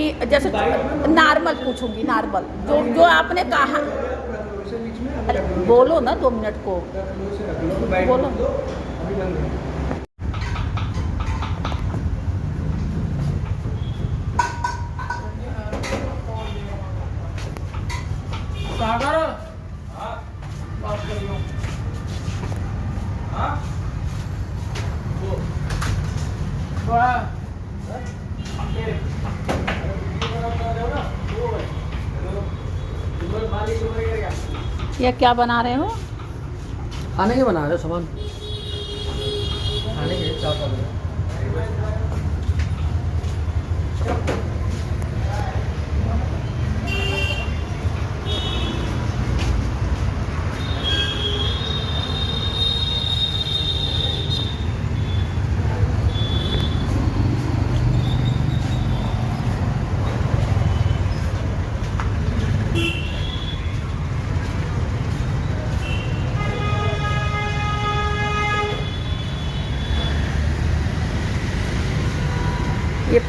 कि जैसे नॉर्मल पूछूंगी, नॉर्मल जो जो आपने कहा। अरे बोलो ना 2 मिनट को, बोलो। सागर बात कर लो। हाँ ये क्या बना रहे हो? खाने के बना रहे हो सामान? खाने के चावल। ये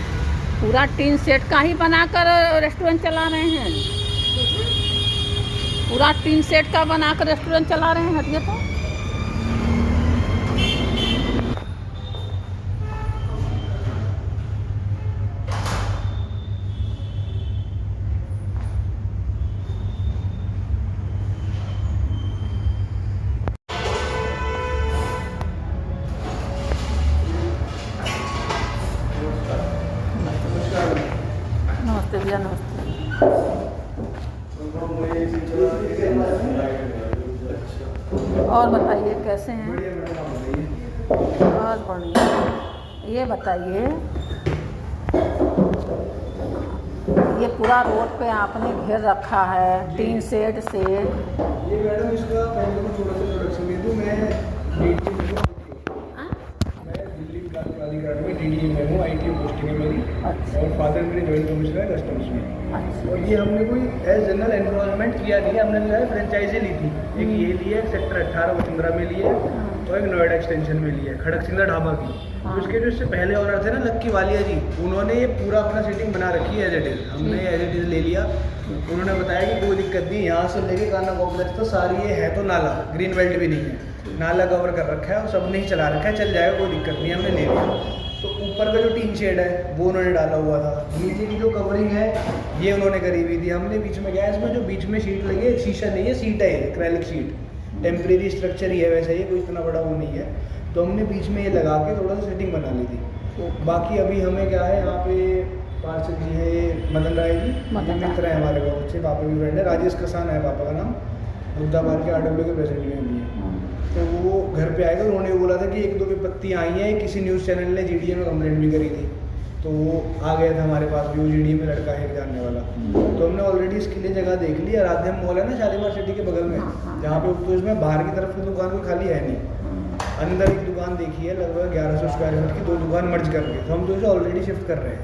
पूरा टीन सेट का ही बनाकर रेस्टोरेंट चला रहे हैं? पूरा टीन सेट का बनाकर रेस्टोरेंट चला रहे हैं? हटिए तो। नमस्ते भैया, नमस्ते। और बताइए कैसे हैं? बहुत बढ़िया। ये बताइए, ये पूरा रोड पे आपने घेर रखा है टीन सेट से। ये मैडम इसका पहले मैं थोड़ा सा प्रोडक्शन दे दूँ। मैं दिल्ली प्राधिकरण में DDA में हूँ, IT पोस्टिंग है मेरी। अच्छा। और फादर मेरे जॉइंट कमिश्नर है कस्टम्स में। अच्छा। और ये हमने कोई एज जनरल एनरोलमेंट किया नहीं है, हमने जो है फ्रेंचाइजी ली थी। एक ये ली है सेक्टर 18 वसुंधरा में ली है, और एक नोएडा एक्सटेंशन में ली है खड़क सिंगला ढाबा की। हाँ। उसके जो इससे पहले ऑनर थे ना लक्की वालिया जी, उन्होंने ये पूरा अपना सेटिंग बना रखी है एज इट इज़। हमने एज इट इज़ ले लिया। उन्होंने बताया कि कोई दिक्कत नहीं, यहाँ से लेके कान्हा कॉम्प्लेक्स तो सारी ये है तो नाला, ग्रीन बेल्ट भी नहीं है, नाला कवर कर रखा है और सबने ही चला रखा है, चल जाएगा कोई दिक्कत नहीं, हमने ले लिया। तो ऊपर का जो टीन शेड है वो उन्होंने डाला हुआ था, नीचे की जो कवरिंग है ये उन्होंने करी हुई थी। हमने बीच में क्या है, इसमें जो बीच में शीट लगी है शीशा नहीं है, सीट है, एक्रेलिक शीट, टेम्परेरी स्ट्रक्चर ही है, वैसे ये कोई इतना बड़ा वो नहीं है। तो हमने बीच में ये लगा के थोड़ा सा सेटिंग बना ली थी। बाकी अभी हमें क्या है, यहाँ पे पार्षद जी है मदन राय जी, मित्र है हमारे बहुत अच्छे, पापा भी फ्रेंड है, राजेश कसान है पापा का नाम, बुद्धाबार के RW के प्रेसिडेंट में भी है। तो वो घर पे आए थे, उन्होंने बोला था कि 1-2 विपत्ति आई हैं, किसी न्यूज़ चैनल ने GDA में कंप्लेंट भी करी थी। तो वो आ गया था हमारे पास भी, वो GDA में लड़का है जानने वाला। तो हमने ऑलरेडी इसके लिए जगह देख ली। आराध्या मॉल है ना शालीमार सिटी के बगल में, जहाँ पे तो इसमें बाहर की तरफ की दुकान कोई खाली है नहीं, अंदर एक दुकान देखी है लगभग 1100 स्क्वायर फीट की, 2 दुकान मर्ज करके। तो हम तो इसे ऑलरेडी शिफ्ट कर रहे हैं।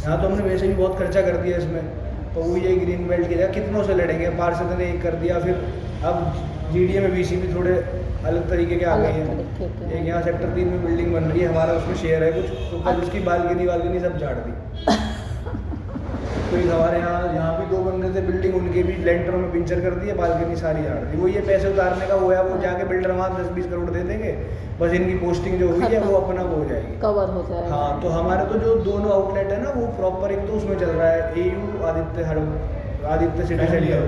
यहाँ तो हमने वैसे भी बहुत खर्चा कर दिया इसमें, तो वो ये ग्रीन बेल्ट की जगह कितनों से लड़ेंगे, पार्षद ने एक कर दिया, फिर अब GDA में BCB थोड़े अलग तरीके के आ गए हैं। एक यहाँ सेक्टर 3 में बिल्डिंग बन रही है, हमारा उसमें शेयर है कुछ, तो कल उसकी बालकनी सब झाड़ दी। तो एक हमारे यहाँ भी 2 बन रहे थे बिल्डिंग, उनके भी लेंटरों में पिंचर कर दिए, बालकनी सारी झाड़ दी। वो ये पैसे उतारने का वो है, वो जाके बिल्डर वहाँ 10-20 करोड़ दे देंगे, बस इनकी पोस्टिंग जो हुई है वो अपना वो हो जाएगी, कवर हो जाएगा। हाँ। तो हमारे तो जो दोनों आउटलेट है ना, वो प्रॉपर एक तो उसमें चल रहा है AU Aditya city centre,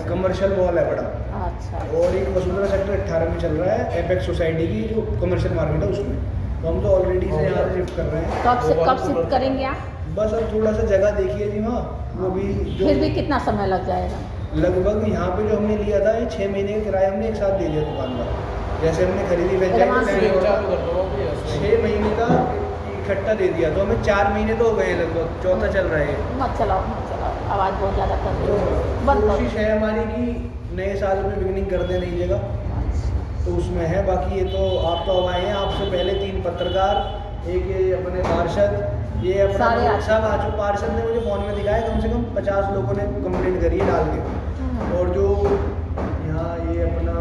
commercial mall है बड़ा। अच्छा। और एक वसुंधरा सेक्टर 18 में चल रहा है एपेक्स सोसाइटी की जो कमर्शियल मार्केट है उसमें। तो हम तो ऑलरेडी से यहाँ से शिफ्ट कर रहे हैं। कब शिफ्ट करेंगे आप? बस अब थोड़ा सा जगह देखिए जी वहाँ, वो भी जो फिर भी कितना समय लग जाएगा? लगभग यहाँ पे जो हमने लिया था ये 6 महीने का किराया हमने एक साथ दे दिया दुकान का। जैसे हमने खरीदी फ्रेंचाइजी 6 महीने का इकट्ठा दे दिया, तो हमें 4 महीने तो हो गए हैं लगभग, चौथा चल रहा है। मत चलाओ, आवाज़ बहुत ज़्यादा कर रही है। तो कोशिश है हमारी कि नए साल में बिगनिंग कर दें नई जगह, तो उसमें है। बाकी ये तो आप तो अब आए हैं, आपसे पहले 3 पत्रकार, एक ये अपने पार्षद, ये अपना सब आ चुके। पार्षद ने मुझे फ़ोन में दिखाया, कम से कम 50 लोगों ने कंप्लेंट करी है डाल के। और जो यहाँ ये अपना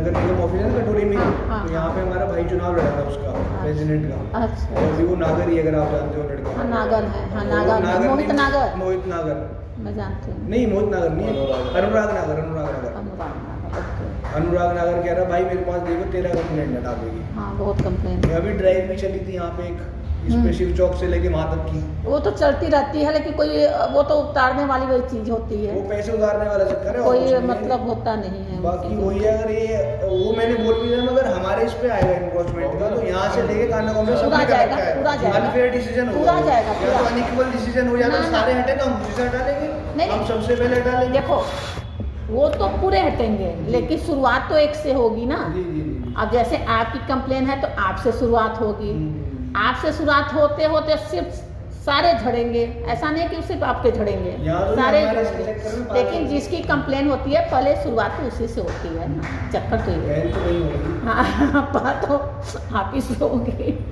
नगर निगम ऑफिस है ना कटोरी में, हाँ, तो यहाँ पे हमारा भाई चुनाव लड़ा था उसका प्रेसिडेंट का। अच्छा और अभी वो नागर ही, अगर आप जानते हो लड़का। हाँ नागर है, हाँ वो नागर है, मोहित नहीं, नागर मोहित नागर मैं जानती हूँ। नहीं, मोहित नागर नहीं है, अनुराग नागर, अनुराग नागर। अनुराग नागर, ओके। अनुराग नागर कह रहा भाई मेरे पास देखो तेरा कंप्लेंट हटा देगी। हाँ बहुत कंप्लेन। अभी ड्राइव भी चली थी यहाँ पे एक, इसमें शिव चौक से लेके वहाँ तक की। वो तो चलती रहती है, लेकिन कोई वो तो उतारने वाली वही चीज होती है, वो पैसे उतारने वाला चक्कर है, और कोई कुछ नहीं है। मतलब होता नहीं है बाकी वही है, अगर ये वो मैंने बोल भी दिया, मगर हमारे इस पे आएगा इन्फोर्समेंट का, तो यहाँ से लेके काना कॉम्प्लेक्स पूरा जाएगा, पूरा जाएगा। अनफेयर डिसीजन पूरा जाएगा, या तो पूरा। अनइक्वल डिसीजन हो जाता, ना, ना। सारे हटे तो हम उसी से हटा लेंगे, नहीं। हम सबसे पहले हटा लेंगे। देखो वो तो पूरे हटेंगे, लेकिन शुरुआत तो एक से होगी ना। जी जी जी। अब जैसे आपकी कंप्लेन है तो आपसे शुरुआत होगी, आपसे शुरुआत होते होते सिर्फ सारे झड़ेंगे, ऐसा नहीं कि सिर्फ आपके झड़ेंगे, यहाँ तो सारे हमारे झड़ेंगे। चक्कर में लेकिन जिसकी कंप्लेन होती है पहले शुरुआत तो उसी से होती है ना, चक्कर तो ये पहल तो वही होगी। हाँ बात तो आप ही से होगी,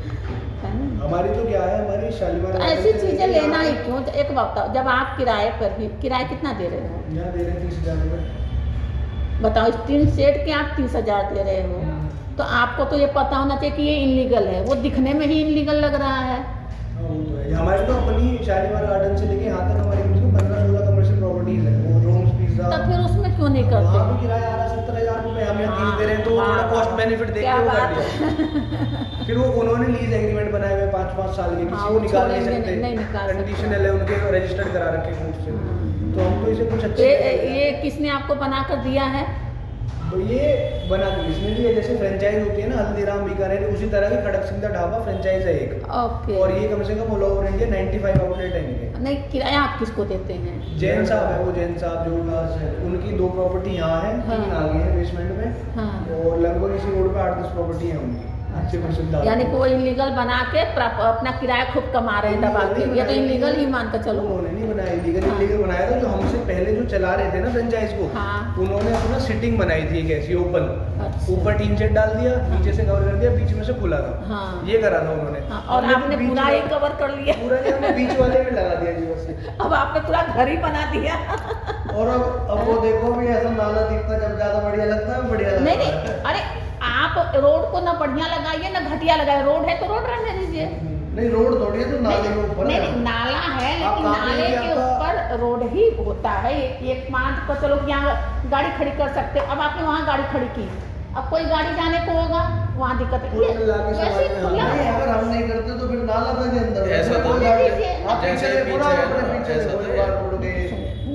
है ना। हमारी तो क्या है, हमारी शालीमार तो ऐसी चीजें लेना ही क्यों। एक बात बताओ, जब आप किराए पर भी, किराया कितना दे रहे हो यहाँ दे रहे हैं 30,000 रुपये। बताओ, इस 3 सेट के आप 30,000 दे रहे हो, तो आपको तो ये पता होना चाहिए कि ये इनलीगल है, वो दिखने में ही इनलीगल लग रहा है। हाँ, वो तो है। हमारी तो अपनी शालीमार गार्डन से लेके यहाँ तक हमारी 15-16 कमर्शियल प्रॉपर्टीज है, वो रूम्स, पिज्जा। तो फिर उसमें क्यों नहीं वहाँ करते? भी किराया आ रहा 70,000 रुपये, हम यहाँ 30 दे रहे हैं, तो हाँ, थोड़ा हाँ, कॉस्ट हाँ। बेनिफिट देख क्या के वो कर बात दिया। फिर वो उन्होंने लीज एग्रीमेंट बनाए हुए 5-5 साल के, हाँ, किसी वो को निकाल नहीं छोड़ेंगे सकते, नहीं निकाल सकते। कंडीशनल है उनके, रजिस्टर्ड करा रखे कोर्ट से। तो हम तो इसे कुछ अच्छे ये किसने आपको बना कर दिया है? तो ये बना के किसने दिया, जैसे फ्रेंचाइज होती है ना हल्दीराम बीकानेर, उसी तरह की खड़क सिंह दा ढाबा फ्रेंचाइज है एक, ओके। और ये कम से come all over India 95 outlet है इनके। नहीं, किराया आप किसको देते हैं? जैन साहब है, वो जैन साहब जो उनकी 2 प्रॉपर्टी यहाँ है, 3 हाँ। आगे है बेसमेंट में, हाँ। और लगभग इसी रोड पे 8-10 प्रॉपर्टी है उनकी अच्छे प्रसिद्ध। यानी कि वो इलीगल बना के अपना किराया खूब कमा रहे हैं दबा के, ये तो इलीगल ही मान कर चलो। उन्होंने नहीं बनाया इलीगल, हाँ। इलीगल बनाया था जो हमसे पहले जो चला रहे थे ना फ्रेंचाइज को, हाँ। उन्होंने अपना सिटिंग बनाई थी एक ऐसी ओपन, अच्छा। ऊपर टीन शेड डाल दिया, नीचे से कवर कर दिया, बीच में से खुला था। हाँ। ये करा था उन्होंने। हाँ, और हमने तो आपने बीच पूरा में- ही कवर कर लिया। पूरा नहीं, हमने बीच वाले में लगा दिया जी बस। अब आपने पूरा घर ही बना दिया। और अब वो देखो भी ऐसा नाला दिखता, जब ज्यादा बढ़िया लगता है बढ़िया लगता नहीं है। नहीं, अरे आप रोड को ना बढ़िया लगाइए ना घटिया लगाइए, रोड है तो रोड रहने दीजिए। नहीं रोड थोड़ी है, तो नाले के ऊपर नहीं है। नहीं, नाला है, आप लेकिन कहाँ पे नाले ये के आपका- ऊपर रोड ही होता है। एक मान को चलो कि यहाँ गाड़ी खड़ी कर सकते हो, अब आपने वहाँ गाड़ी खड़ी की, अब कोई गाड़ी जाने को होगा, वहाँ दिक्कत है। कुल मिला के वैसे ही समाज में खुला नहीं, है। अगर हम नहीं करते तो फिर नाला था के अंदर ऐसा तो कोई नहीं गाड़ी- कीजिए। आप जैसे पीछे पीछे पूरा है अपने ना, पीछे ऐसा देखो, तो एक है। बार रोड के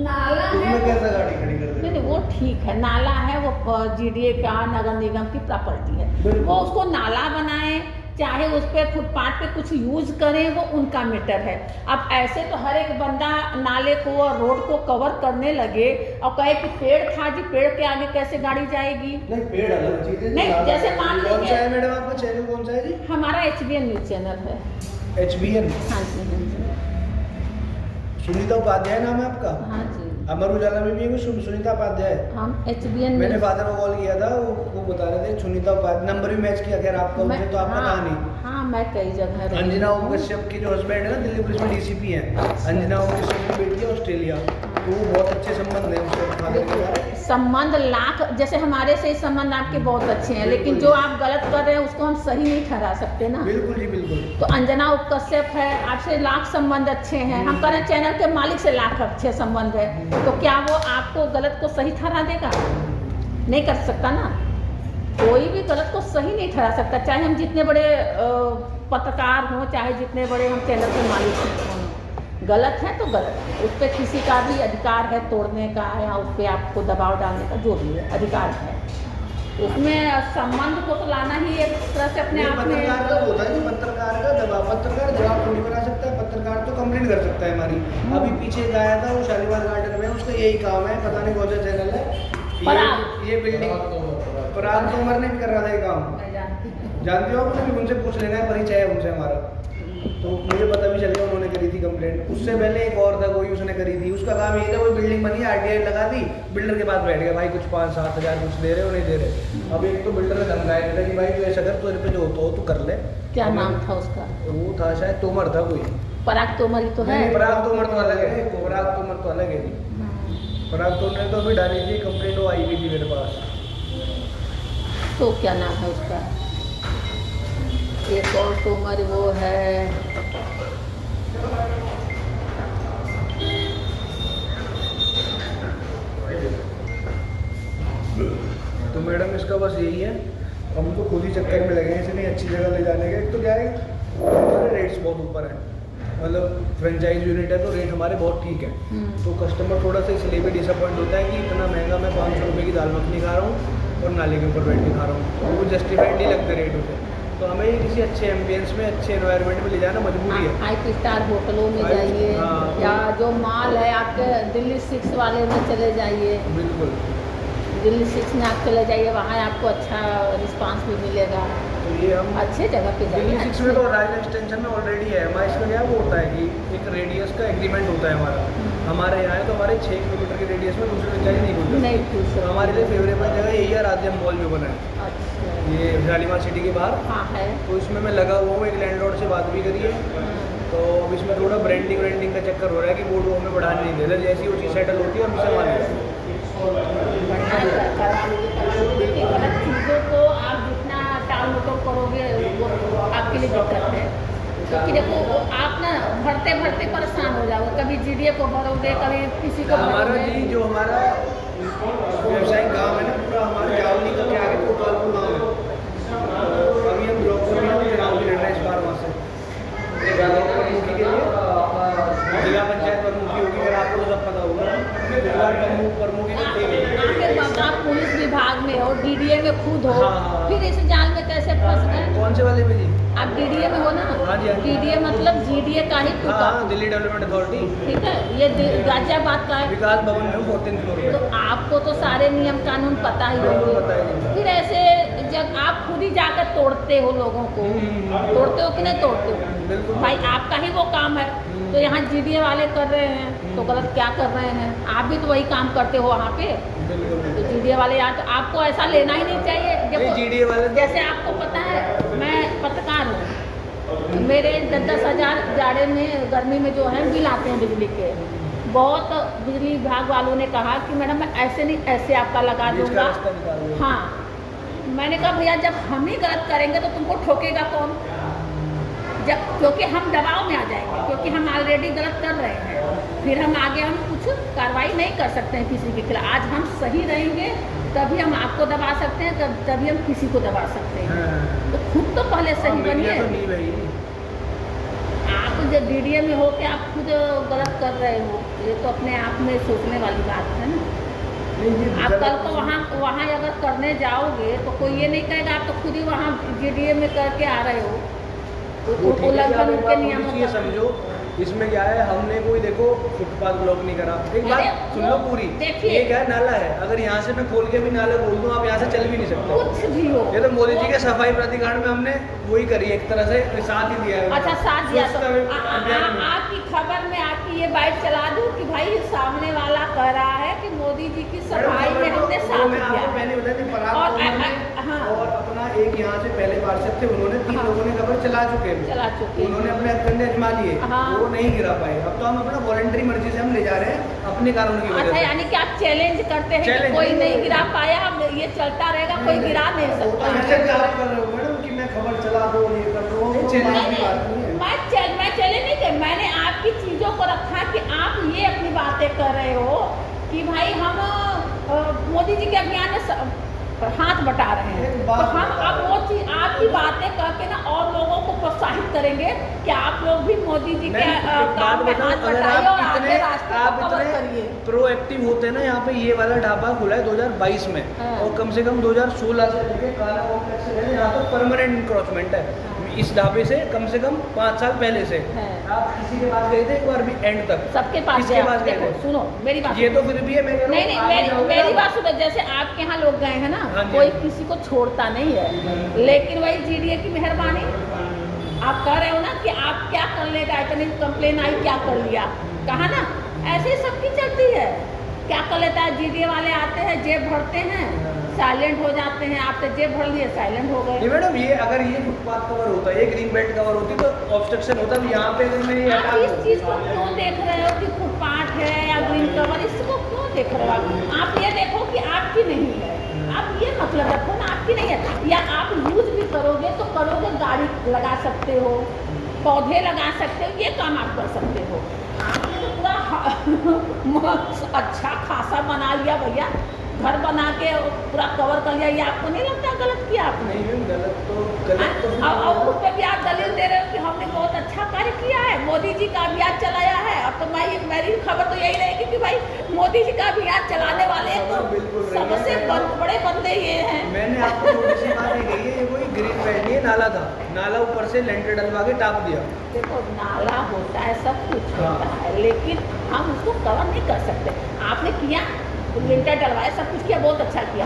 नाला है उसमें वो- कैसे गाड़ी खड़ी कर नहीं देते? नहीं, वो ठीक है, नाला है वो जीडीए का नगर निगम की प्रॉपर्टी है, बिल्कुल। वो उसको नाला बनाए, चाहे उस पर फुटपाथ पे कुछ यूज करें, वो उनका मैटर है। अब ऐसे तो हर एक बंदा नाले को और रोड को कवर करने लगे और कहे कि पेड़ था जी, पेड़ के आगे कैसे गाड़ी जाएगी? नहीं पेड़ अलग चीज है। नहीं, नाला- जैसे मान कौन लीजिए- सा है मैडम आपका चैनल, कौन सा है जी? हमारा HBN न्यूज चैनल है। HBN। हाँ जी, हाँ जी, सुनीता उपाध्याय नाम है आपका? हाँ जी। अमर उजाला में भी है कुछ सुनीता उपाध्याय। हम HBN मैंने फादर को कॉल किया था, वो बता रहे थे सुनीता उपाध्याय, नंबर भी मैच किया, खैर आपका मुझे तो आपका कहा नहीं। हाँ, मैं कई जगह रही अंजना हूँ। ओम कश्यप की जो हस्बैंड है ना, दिल्ली पुलिस में DCP हैं, अंजना ओम कश्यप की बेटी है ऑस्ट्रेलिया, तो वो बहुत अच्छे संबंध है उसके फादर के साथ। संबंध लाख, जैसे हमारे से संबंध आपके बहुत अच्छे हैं, लेकिन जो आप गलत कर रहे हैं उसको हम सही नहीं ठहरा सकते ना। बिल्कुल जी बिल्कुल। तो अंजना उपकश्यप है, आपसे लाख संबंध अच्छे हैं, हम कह रहे हैं चैनल के मालिक से लाख अच्छे संबंध है, तो क्या वो आपको गलत को सही ठहरा देगा? नहीं कर सकता ना, कोई भी गलत को सही नहीं ठहरा सकता, चाहे हम जितने बड़े पत्रकार हों, चाहे जितने बड़े हम चैनल के मालिक हों। गलत है तो गलत है, उस पर किसी का भी अधिकार है तोड़ने का या उस पर आपको दबाव डालने का, जो भी है अधिकार है। उसमें संबंध को तो लाना ही एक तरह से अपने आप में। पत्रकार का होता है, पत्रकार का दबाव, पत्रकार जवाब थोड़ी बना सकता है, पत्रकार तो कंप्लेंट कर सकता है हमारी। अभी पीछे एक आया था, वो शालीमार गार्डन में, उसका यही काम है, पता नहीं कौन सा चैनल है, ये बिल्डिंग पराग तोमर ने भी कर रहा था ये काम, मैं जानती हूँ। जानते हो आप? उन्हें भी उनसे पूछ लेना है, परिचय है उनसे हमारा, तो मुझे पता भी चल गया उन्होंने करी थी कंप्लेंट। उससे पहले एक और था कोई, उसने करी थी, उसका काम यही था, कोई बिल्डिंग बनी, RTI लगा दी, बिल्डर के पास बैठ गया, भाई कुछ 5-7 हज़ार कुछ दे रहे हो, नहीं दे रहे। अब एक तो बिल्डर ने धमकाया था कि भाई तू ऐसा कर, तेरे पे जो होता हो तू कर ले। क्या नाम था उसका? वो था शायद तोमर था कोई। पराग तोमर ही तो है। नहीं, पराग तोमर तो अलग है, पराग तोमर तो अलग है जी। हाँ। पराग तोमर ने तो अभी डाली थी कंप्लेंट, वो आई भी थी मेरे पास। तो क्या नाम है उसका, एक और तो उम्र वो है, तो मैडम इसका बस यही है, हम तो खुद ही चक्कर में लगे हैं इसे नहीं अच्छी जगह ले जाने के। एक तो क्या है हमारे रेट्स बहुत ऊपर है, मतलब फ्रेंचाइज यूनिट है तो रेट हमारे बहुत ठीक है। तो कस्टमर थोड़ा सा इसलिए भी डिसअपॉइंट होता है कि इतना महंगा मैं 500 रुपये की दाल मखनी खा रहा हूँ और नाले के ऊपर बैठ के खा रहा हूँ, तो वो जस्टिफाइड नहीं लगते रेट उसे। तो हमें ये किसी अच्छे एम्बियंस में अच्छे एनवायरनमेंट में ले जाना मजबूरी है। 5 स्टार होटलों में जाइए, हाँ। या जो माल है आपके दिल्ली 6 वाले में चले जाइए, बिल्कुल। दिल्ली 6 में आप चले जाइए, वहाँ आपको अच्छा रिस्पांस भी मिलेगा। तो ये हम अच्छे जगह पे दिल्ली जाइए। 6 में तो राइल एक्सटेंशन में ऑलरेडी है हमारा। इसका क्या वो होता है कि एक रेडियस का एग्रीमेंट होता है हमारा। हमारे यहाँ है तो हमारे 6 किलोमीटर के रेडियस में दूसरे फ्रेंचाइजी नहीं खुलते। नहीं पूछ तो हमारे लिए फेवरेबल जगह यही है, राधेम मॉल में बना है अच्छा, ये शालीमार सिटी के बाहर। हाँ है। तो इसमें मैं लगा हुआ हूँ, एक लैंडलॉर्ड से बात भी करी है। तो अब इसमें थोड़ा ब्रांडिंग का चक्कर हो रहा है कि बोर्ड वो हमें बढ़ाने नहीं दे रहे, जैसी वो चीज़ सेटल होती है हम इसे मान लेते हैं। देखिए गलत चीज़ों को आप जितना टाल मटोल करोगे वो आपके लिए दिक्कत है, क्योंकि देखो आप ना भरते भरते परेशान हो जाओगे, कभी जीडीए को भरोगे, कभी किसी को हमारा भरोगे। जी जो हमारा व्यवसायिक गाँव है ना, पूरा हमारे जावली का क्या है कोतवालपुर गाँव है। तो अभी हम ब्लॉक पर भी हम चुनाव भी लड़ रहे हैं इस बार वहाँ से ब्लॉक प्रमुखी के लिए। जिला पंचायत प्रमुखी होगी, अगर आपको तो सब पता होगा। प्रमुखी को देंगे। आप पुलिस विभाग में हो, डीडीए में खुद हो, हाँ। फिर इस जाल में कैसे फंस गए? कौन से वाले में जी? आप डीडीए में हो ना? हाँ जी, हाँ जी। डीडीए मतलब जीडीए का ही खुद का, हाँ, दिल्ली डेवलपमेंट अथॉरिटी। ठीक है, ये गाजियाबाद का है। विकास भवन में 14 फ्लोर तो पे। आपको तो सारे नियम कानून पता ही बिल्कुल होंगे। पता है। फिर ऐसे जब आप खुद ही जाकर तोड़ते हो लोगों को, तोड़ते हो कि नहीं तोड़ते हो? बिल्कुल। भाई आपका ही वो काम है, तो यहाँ जीडीए वाले कर रहे हैं तो गलत क्या कर रहे हैं? आप भी तो वही काम करते हो वहाँ पे। बिल्कुल। तो जीडीए वाले यार, तो आपको ऐसा लेना ही नहीं चाहिए। नहीं, देखो जीडीए वाले तो- जैसे आपको पता है मैं पत्रकार हूँ, मेरे 10-10 हज़ार जाड़े में गर्मी में जो है बिल आते हैं बिजली के। बहुत बिजली विभाग वालों ने कहा कि मैडम मैं ऐसे नहीं ऐसे आपका लगा बीच का दूंगा। रास्ता निकाल दो। हाँ, मैंने कहा भैया जब हम ही गलत करेंगे तो तुमको ठोकेगा कौन? जब क्योंकि हम दबाव में आ जाएंगे, क्योंकि हम ऑलरेडी गलत कर रहे हैं, फिर हम आगे हम कुछ कार्रवाई नहीं कर सकते हैं किसी के खिलाफ। आज हम सही रहेंगे तभी हम आपको दबा सकते हैं, तभी हम किसी को दबा सकते हैं। हाँ। तो खुद तो पहले सही मीडिया बनिए। तो नहीं भाई। आप जब डीडीए में हो के आप खुद गलत कर रहे हो, ये तो अपने आप में सोचने वाली बात है ना। आप कल को वहाँ अगर करने जाओगे तो कोई ये नहीं कहेगा आप तो खुद ही वहाँ जीडीए में करके आ रहे हो। वो ठीक है, उल्लंघन आप एक उनके बात नियमों ये का। समझो, इसमें क्या है, हमने कोई देखो फुटपाथ ब्लॉक नहीं करा। एक बात अरे, सुन लो पूरी, देखिए। ये क्या है, नाला है। अगर यहाँ से मैं खोल के भी नाला खोल दूँ, आप यहाँ से चल भी नहीं सकते। कुछ भी हो। ये तो मोदी जी के सफाई प्राधिकरण में हमने वही करी, एक तरह से साथ ही दिया है। अच्छा साथ दिया तो स्वच्छता अभियान में। आपकी खबर में आपकी ये बाइट चला दूं कि भाई सामने वाला कह रहा है कि मोदी जी की सफाई में हमने वो साथ मैं दिया। आपको पहले बताया थी, पराग और तोमर ने हाँ। और अपना एक यहाँ से पहले पार्षद थे, उन्होंने 3 हाँ। लोगों ने खबर चला चुके हैं। चला चुके हैं। उन्होंने अपने हथकंडे आजमा लिए, हाँ। वो नहीं गिरा पाए। अब तो हम अपना वॉलंटरी मर्जी से हम ले जा रहे हैं अपने कानून की अच्छा वजह से। यानी कि आप चैलेंज करते हैं कि Challenge कोई नहीं, नहीं नहीं। गिरा पाया, अब ये चलता रहेगा, कोई गिरा नहीं वो तो सकता। ऐसे क्या कर रहे हो मैडम कि मैं खबर चला दो, ये कर दो, वो चैलेंज की बात नहीं है। मैं चैलेंज नहीं किया, मैंने आपकी चीज़ों को रखा कि आप ये अपनी बातें कर रहे हो कि भाई हम मोदी जी के अभियान में हाथ बटा रहे हैं, तो हम अब वो चीज आपकी बातें करके ना और लोगों को प्रोत्साहित करेंगे कि आप लोग भी मोदी जी के काम में हाथ बटाइए और आगे रास्ते को कवर करिए। प्रोएक्टिव होते हैं ना, यहाँ पे ये वाला ढाबा खुला है 2022 में, हाँ। और कम से कम 2016 से लेके काला कॉम्प्लेक्स से यहाँ पर परमानेंट इंक्रोचमेंट है। इस ढाबे से कम 5 साल पहले से हाँ। आप किसी के पास गए थे एक बार भी एंड तक? सबके पास किसके गए। पास गए देखो थे? सुनो मेरी बात, ये तो फिर भी है, मैं कह रहा हूँ, नहीं आगे नहीं जाओगे मेरी ना। बात सुनो, जैसे आपके यहाँ लोग गए हैं ना, हाँ जी। कोई किसी को छोड़ता नहीं है, लेकिन वही जीडीए की मेहरबानी। आप कह रहे हो ना कि आप क्या कर लेगा, इतनी कंप्लेन आई क्या कर लिया, कहा ना, ऐसे ही सबकी चलती है। क्या कर लेता है, जीडीए वाले आते हैं, जेब भरते हैं, साइलेंट हो जाते हैं, आपसे जेब भर लिए साइलेंट हो गए। नहीं मैडम, ये अगर ये फुटपाथ कवर होता है, ये ग्रीन बेल्ट कवर होती तो ऑब्स्ट्रक्शन होता। यहाँ पे अगर मैं ये आप हटा इस दूँ- चीज को क्यों देख रहे हो कि फुटपाथ है या ग्रीन कवर, इसको क्यों देख रहे हो आप ये देखो कि आपकी नहीं है, आप ये मतलब रखो ना, आपकी नहीं है, या आप यूज भी करोगे तो करोगे, गाड़ी लगा सकते हो, पौधे लगा सकते हो, ये काम आप कर सकते हो। आपने तो पूरा अच्छा खासा बना लिया भैया, घर बना के पूरा कवर कर लिया, ये आपको नहीं लगता गलत किया आपने? नहीं मैम, गलत तो और उस पर भी आप दलील दे रहे हो कि हमने बहुत अच्छा कार्य किया है, मोदी जी का अभियान चलाया है। अब तो मेरी खबर तो यही रहेगी कि भाई मोदी जी का अभियान चलाने वाले तो सबसे बड़े बंदे ये हैं। मैंने आपको थोड़ी सी बात ये कही है, ये कोई ग्रीन बेल्ट नहीं है, नाला था, नाला ऊपर से लेंटर डलवा के टाप दिया। देखो नाला होता है, सब कुछ हाँ। होता है, लेकिन हम उसको कवर नहीं कर सकते। आपने किया, लिंटर डलवाया, सब कुछ किया, बहुत अच्छा किया।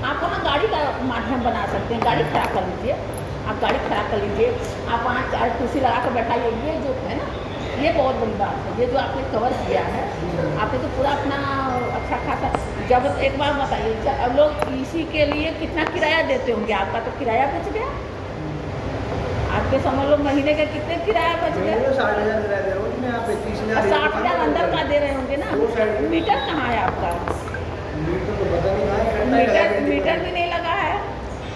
आप वहाँ गाड़ी का माध्यम बना सकते हैं, गाड़ी खड़ा कर लीजिए, आप गाड़ी खड़ा कर लीजिए, आप वहाँ चार कुर्सी लगा कर बैठाइए। ये जो है ना, ये बहुत बड़ी बात है, ये जो आपने कवर किया है, आपने तो पूरा अपना अच्छा खासा। जब एक बार बताइए, अब लोग इसी के लिए कितना किराया देते होंगे? आपका तो किराया बच गया, आपके समझ लो महीने का कितने किराया बच गया? 60,000 किराया दे रहा हूँ मैं, आप 30,000 60,000 अंदर का दे रहे होंगे ना। मीटर कहाँ है आपका? मीटर तो पता नहीं कहाँ है, मीटर भी नहीं लगा है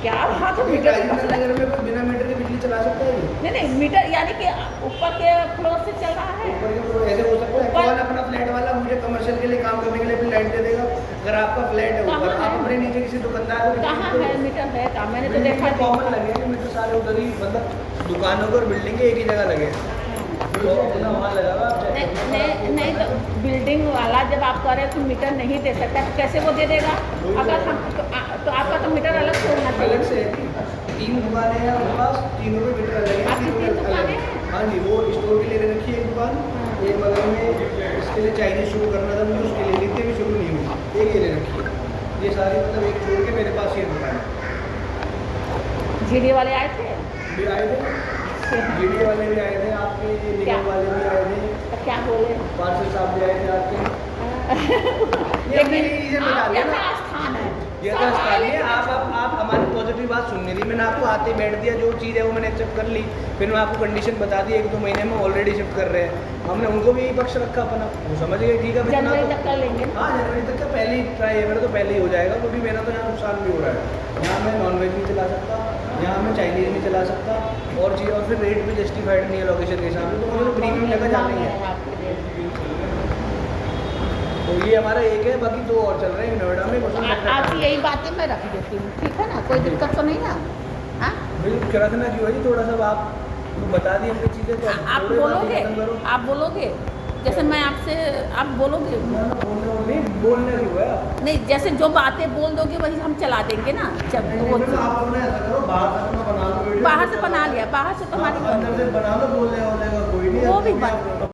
क्या? वहाँ तो मीटर मीटर नगर में कोई बिना मीटर के बिजली चला सकता है? नहीं, मीटर यानी कि ऊपर के फ्लोर से चल रहा है। ऊपर के फ्लोर ऐसे हो सकता है, कौन अपना फ्लैट वाला मुझे कमर्शियल के लिए काम करने के लिए अपनी लाइट दे देगा? अगर आपका फ्लैट है ऊपर, आप अपने नीचे किसी दुकानदार को कहाँ है मीटर? है कहाँ? मैंने तो देखा कॉमन लगे हैं मीटर सारे उधर ही, मतलब दुकानों को और बिल्डिंग के एक ही जगह लगे हैं। तो अपना वहाँ लगा हुआ, आप check करो। नहीं तो बिल्डिंग वाला जब आप कह रहे हैं कि मीटर नहीं दे सकता, तो कैसे वो दे देगा? अगर हम तो आपका तो मीटर अलग से होना अलग चाहिए। से 3 दुकानें हैं हमारे पास, तीनों में मीटर अलग है। आपकी 3 दुकानें हैं? हाँ जी, वो स्टोर के लिए रखी है एक दुकान, एक बगल में इसके लिए चाइनीज शुरू करना था मुझे, उसके लिए लिखते भी शुरू नहीं हुई, एक ये ले रखी है। ये सारी मतलब एक छोड़ के मेरे पास ये दुकान है। जीडी वाले आए थे? भी आए थे, जीडी वाले भी आए थे, आपके निगम वाले भी आए थे, तो क्या बोले? पार्षद साहब भी आए थे आपके। ये अपनी चीज़ें बता दिया ना, स्थान है, ये तो स्थान है। आप हमारी पॉजिटिव बात सुन नहीं रही, मैंने आपको आते बैठ दिया, जो चीज़ है वो मैंने एक्सेप्ट कर ली, फिर मैं आपको कंडीशन बता दी, 1-2 महीने में ऑलरेडी शिफ्ट कर रहे हैं, हमने उनको भी पक्ष रखा अपना, वो समझ गए ठीक है। जनवरी तक कर लेंगे। हाँ, जनवरी तक का पहले ही ट्राई है मेरा, तो पहले ही हो जाएगा, क्योंकि मेरा तो यहाँ नुकसान भी हो रहा है। यहाँ मैं नॉनवेज नहीं चला सकता, यहाँ मैं चाइनीज नहीं चला सकता, और चीज़, और फिर रेट भी जस्टिफाइड नहीं है लोकेशन के हिसाब से, तो मुझे तो प्रीमियम लगा जाना ही है। तो ये हमारा एक है, बाकी 2 और चल रहे हैं नोएडा में। आपकी यही बातें मैं रख देती हूँ, ठीक है ना? कोई दिक्कत तो नहीं ना? हाँ, बिल्कुल रखना क्यों है जी, थोड़ा सा आप बता दिए अपनी चीज़ें, तो आप थोड़ी बात बोलोगे, खत्म करो। आप बोलोगे, जैसे मैं आपसे, आप बोलोगे नहीं, बोलना क्यों है आप? नहीं, जैसे जो बातें बोल दोगे वही हम चला देंगे ना। जब वो आप अपना ऐसा करो, बाहर से अपना बना लो वीडियो, बाहर से बना लिया, बाहर से तो हमारी अंदर से बना लो, बोलने वाले का कोई नहीं है, वो भी तो बन